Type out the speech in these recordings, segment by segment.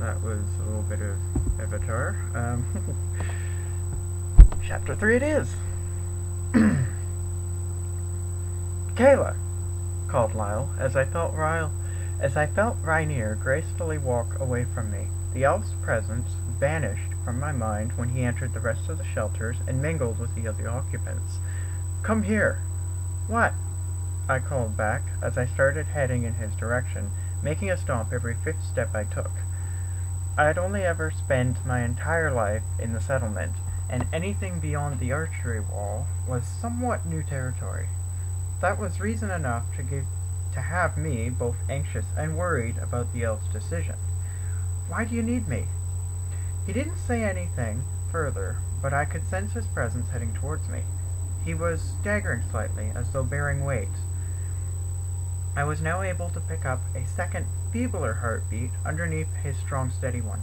that was a little bit of Avatar. Chapter 3 it is! Kayla! Called Lyle, as I felt Rainier gracefully walk away from me. The elf's presence vanished from my mind when he entered the rest of the shelters and mingled with the other occupants. Come here! What? I called back as I started heading in his direction, making a stomp every fifth step I took. I had only ever spent my entire life in the settlement, and anything beyond the archery wall was somewhat new territory. That was reason enough to have me both anxious and worried about the elf's decision. Why do you need me? He didn't say anything further, but I could sense his presence heading towards me. He was staggering slightly, as though bearing weight. I was now able to pick up a second, feebler heartbeat underneath his strong, steady one.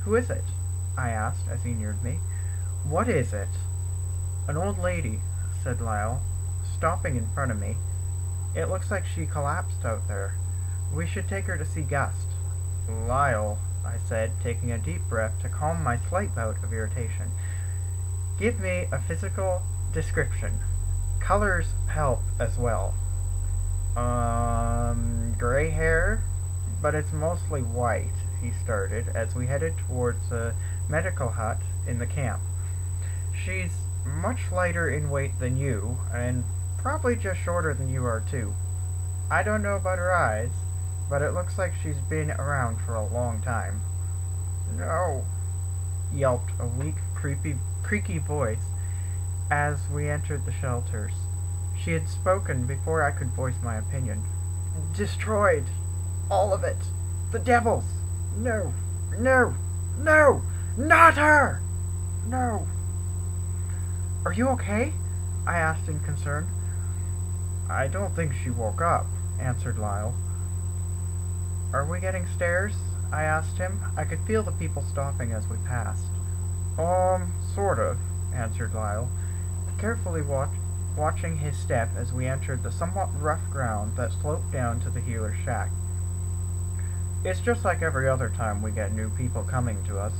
Who is it? I asked as he neared me. What is it? An old lady, said Lyle, stopping in front of me. It looks like she collapsed out there. We should take her to see Gust. Lyle, I said, taking a deep breath to calm my slight bout of irritation. Give me a physical description. Colors help as well. Gray hair, but it's mostly white, he started, as we headed towards a medical hut in the camp. She's much lighter in weight than you, and probably just shorter than you are too. I don't know about her eyes, but it looks like she's been around for a long time. No, yelped a weak, creaky voice as we entered the shelters. She had spoken before I could voice my opinion. Destroyed. All of it. The devils. No. No. No. Not her. No. Are you okay? I asked in concern. I don't think she woke up, answered Lyle. Are we getting stairs? I asked him. I could feel the people stopping as we passed. Sort of, answered Lyle, carefully watching his step as we entered the somewhat rough ground that sloped down to the healer's shack. It's just like every other time we get new people coming to us.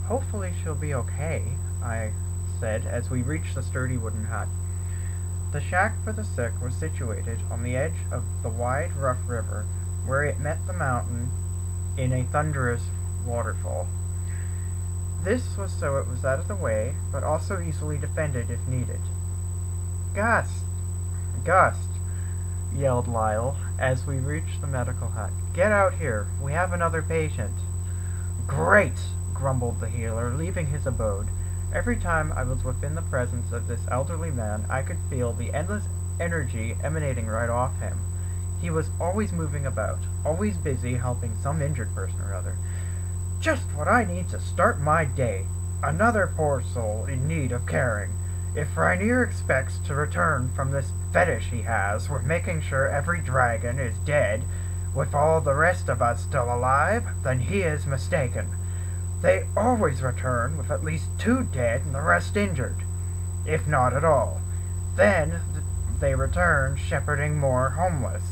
Hopefully she'll be okay, I said as we reached the sturdy wooden hut. The shack for the sick was situated on the edge of the wide, rough river, where it met the mountain in a thunderous waterfall. This was so it was out of the way, but also easily defended if needed. Gust! Gust! Yelled Lyle as we reached the medical hut. Get out here. We have another patient. Great! Grumbled the healer, leaving his abode. Every time I was within the presence of this elderly man, I could feel the endless energy emanating right off him. He was always moving about, always busy helping some injured person or other. Just what I need to start my day. Another poor soul in need of caring. If Rainier expects to return from this fetish he has with making sure every dragon is dead, with all the rest of us still alive, then he is mistaken. They always return with at least 2 dead and the rest injured, if not at all. Then they return shepherding more homeless.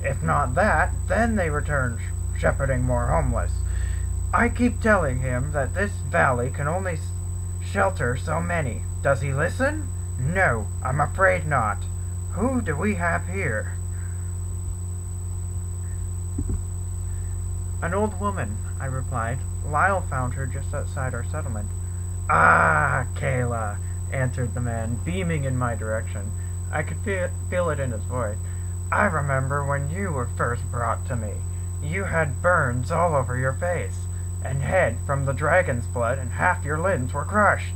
If not that, then they return shepherding more homeless. I keep telling him that this valley can only shelter so many. Does he listen? No, I'm afraid not. Who do we have here? An old woman, I replied. Lyle found her just outside our settlement. Ah, Kayla, answered the man, beaming in my direction. I could feel it in his voice. I remember when you were first brought to me. You had burns all over your face and head from the dragon's blood, and half your limbs were crushed.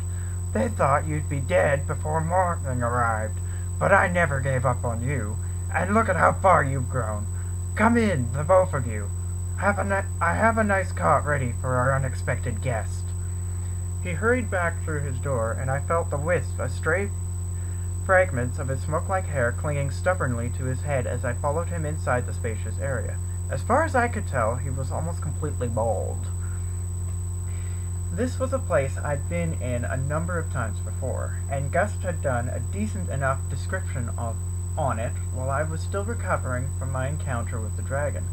They thought you'd be dead before morning arrived, but I never gave up on you, and look at how far you've grown. Come in, the both of you. I have a nice cot ready for our unexpected guest. He hurried back through his door, and I felt the wisp of stray fragments of his smoke-like hair clinging stubbornly to his head as I followed him inside the spacious area. As far as I could tell, he was almost completely bald. This was a place I'd been in a number of times before, and Gust had done a decent enough description on it while I was still recovering from my encounter with the dragon.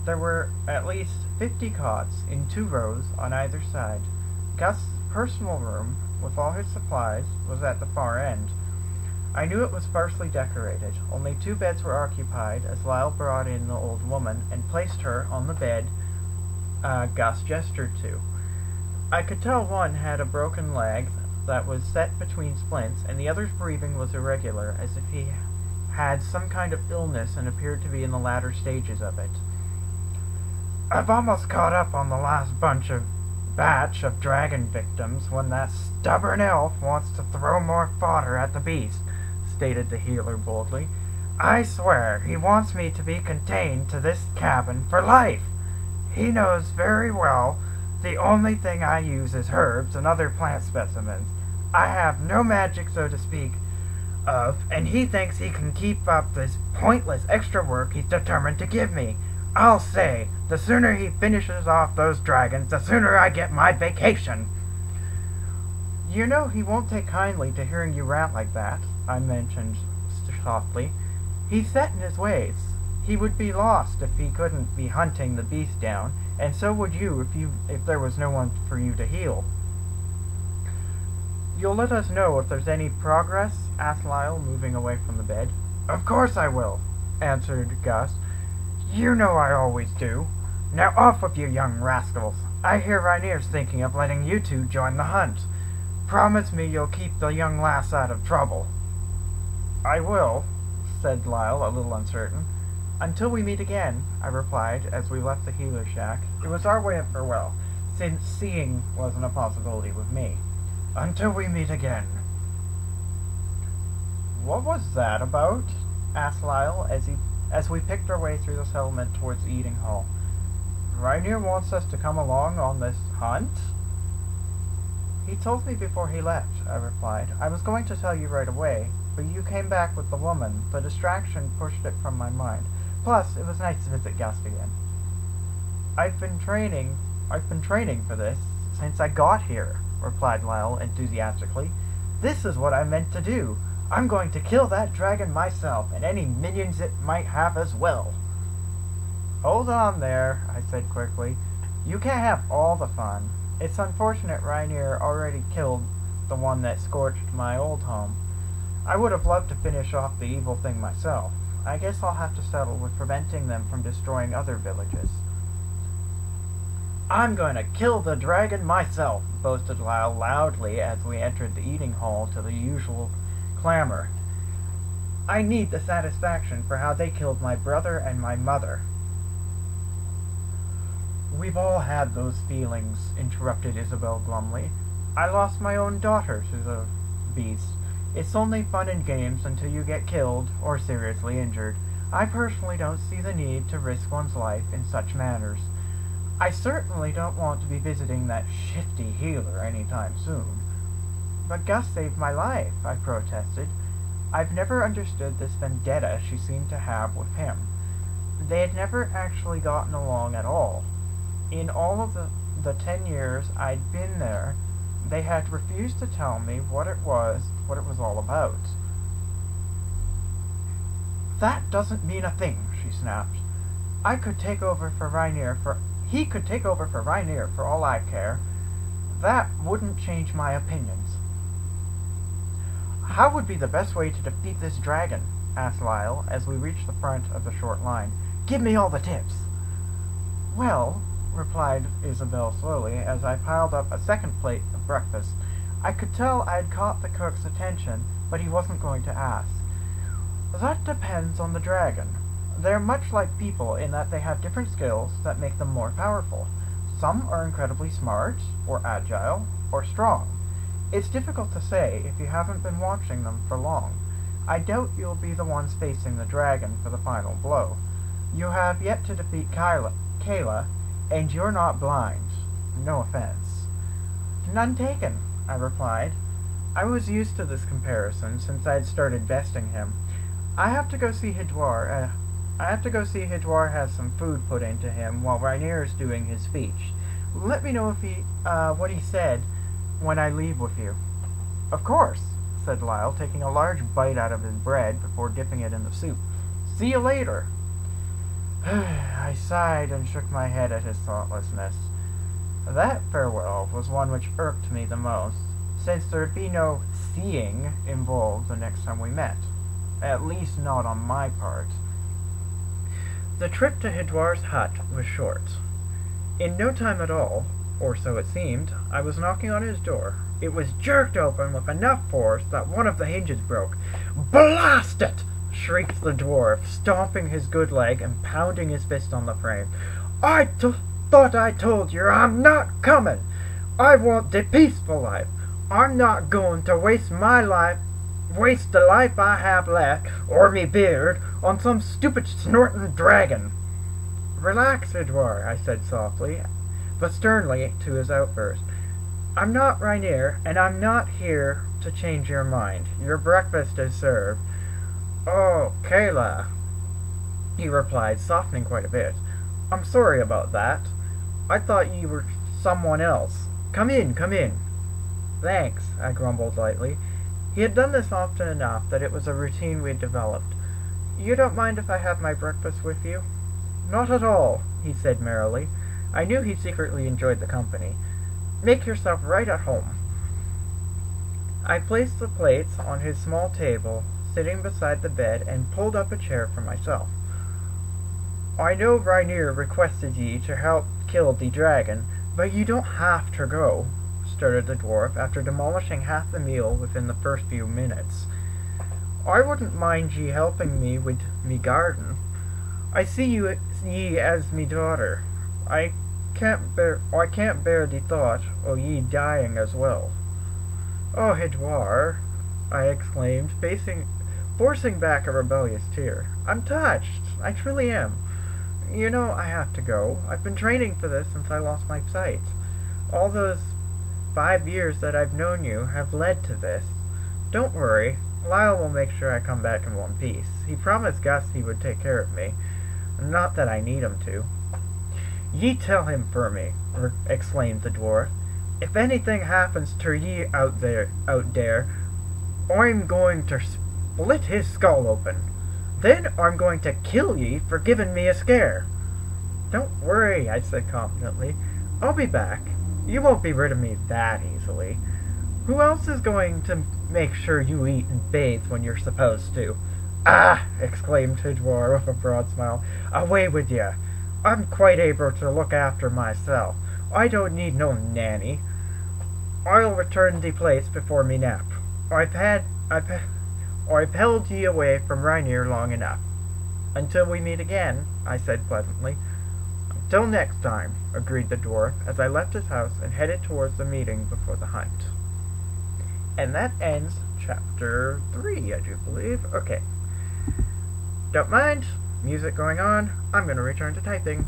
There were at least 50 cots in 2 rows on either side. Gus's personal room, with all his supplies, was at the far end. I knew it was sparsely decorated. Only 2 beds were occupied as Lyle brought in the old woman and placed her on the bed Gus gestured to. I could tell one had a broken leg that was set between splints, and the other's breathing was irregular, as if he had some kind of illness and appeared to be in the latter stages of it. "I've almost caught up on the last batch of dragon victims when that stubborn elf wants to throw more fodder at the beast," stated the healer boldly. "I swear he wants me to be contained to this cabin for life. He knows very well the only thing I use is herbs and other plant specimens. I have no magic, so to speak, of, and he thinks he can keep up this pointless extra work he's determined to give me. I'll say, the sooner he finishes off those dragons, the sooner I get my vacation." "You know he won't take kindly to hearing you rant like that," I mentioned softly. "He's set in his ways. He would be lost if he couldn't be hunting the beast down, and so would you if there was no one for you to heal." "You'll let us know if there's any progress?" asked Lyle, moving away from the bed. "Of course I will," answered Gus. "You know I always do. Now off with you, young rascals. I hear Rainier's thinking of letting you 2 join the hunt. Promise me you'll keep the young lass out of trouble." "I will," said Lyle, a little uncertain. "Until we meet again," I replied as we left the healer shack. It was our way of farewell, since seeing wasn't a possibility with me. "Until we meet again." "What was that about?" asked Lyle as we picked our way through the settlement towards the eating hall. "Rainier wants us to come along on this hunt?" "He told me before he left," I replied. "I was going to tell you right away, but you came back with the woman. The distraction pushed it from my mind. Plus, it was nice to visit Gus again." I've been training for this since I got here," replied Lyle enthusiastically. "This is what I meant to do. I'm going to kill that dragon myself, and any minions it might have as well." "Hold on there," I said quickly. "You can't have all the fun. It's unfortunate Rainier already killed the one that scorched my old home. I would have loved to finish off the evil thing myself. I guess I'll have to settle with preventing them from destroying other villages." "I'm going to kill the dragon myself," boasted Lyle loudly as we entered the eating hall to the usual clamor. "I need the satisfaction for how they killed my brother and my mother." "We've all had those feelings," interrupted Isabel glumly. "I lost my own daughter to the beast. It's only fun and games until you get killed or seriously injured. I personally don't see the need to risk one's life in such matters. I certainly don't want to be visiting that shifty healer any time soon." "But Gus saved my life," I protested. I've never understood this vendetta she seemed to have with him. They had never actually gotten along at all. In all of the 10 years I'd been there, they had refused to tell me what it was all about. "That doesn't mean a thing," she snapped. He could take over for Rainier for all I care. That wouldn't change my opinions." "How would be the best way to defeat this dragon?" asked Lyle as we reached the front of the short line. "Give me all the tips." "Well," replied Isabel slowly as I piled up a second plate of breakfast. I could tell I'd caught the cook's attention, but he wasn't going to ask. "That depends on the dragon. They're much like people in that they have different skills that make them more powerful. Some are incredibly smart, or agile, or strong. It's difficult to say if you haven't been watching them for long. I doubt you'll be the ones facing the dragon for the final blow. You have yet to defeat Kayla, and you're not blind. No offense." "None taken," I replied. I was used to this comparison since I'd started besting him. I have to go see Hidwar has some food put into him while Rainier is doing his speech. Let me know if what he said when I leave with you." "Of course," said Lyle, taking a large bite out of his bread before dipping it in the soup. "See you later." I sighed and shook my head at his thoughtlessness. That farewell was one which irked me the most, since there'd be no seeing involved the next time we met. At least not on my part. The trip to Hidwar's hut was short. In no time at all, or so it seemed, I was knocking on his door. It was jerked open with enough force that one of the hinges broke. "Blast it!" shrieked the dwarf, stomping his good leg and pounding his fist on the frame. Thought I told you I'm not coming. I want the peaceful life. I'm not going to waste the life I have left, or me beard, on some stupid snorting dragon. "Relax, Edward," I said softly, but sternly, to his outburst. "I'm not Rainier, and I'm not here to change your mind. Your breakfast is served." "Oh, Kayla," he replied, softening quite a bit. "I'm sorry about that. I thought you were someone else. Come in, come in." "Thanks," I grumbled lightly. He had done this often enough that it was a routine we'd developed. "You don't mind if I have my breakfast with you?" "Not at all," he said merrily. I knew he secretly enjoyed the company. "Make yourself right at home." I placed the plates on his small table, sitting beside the bed, and pulled up a chair for myself. "I know Rainier requested ye to help kill the dragon, but you don't have to go," stuttered the dwarf, after demolishing half the meal within the first few minutes. "I wouldn't mind ye helping me with me garden. I see ye as me daughter. I can't bear the thought o' ye dying as well." "Oh, Edouard," I exclaimed, forcing back a rebellious tear. "I'm touched. I truly am. You know I have to go. I've been training for this since I lost my sight. All those 5 years that I've known you have led to this. Don't worry. Lyle will make sure I come back in one piece. He promised Gus he would take care of me. Not that I need him to." "Ye tell him for me," exclaimed the dwarf. "If anything happens to ye out there, I'm going to split his skull open. Then I'm going to kill ye for giving me a scare." "Don't worry," I said confidently. "I'll be back. You won't be rid of me that easily. Who else is going to make sure you eat and bathe when you're supposed to?" "Ah!" exclaimed Tidwar with a broad smile. "Away with ye. I'm quite able to look after myself. I don't need no nanny. I'll return the place before me nap. I've held ye away from Rainier long enough." "Until we meet again," I said pleasantly. "Till next time," agreed the dwarf, as I left his house and headed towards the meeting before the hunt. And that ends chapter 3, I do believe. Okay. Don't mind. Music going on. I'm going to return to typing.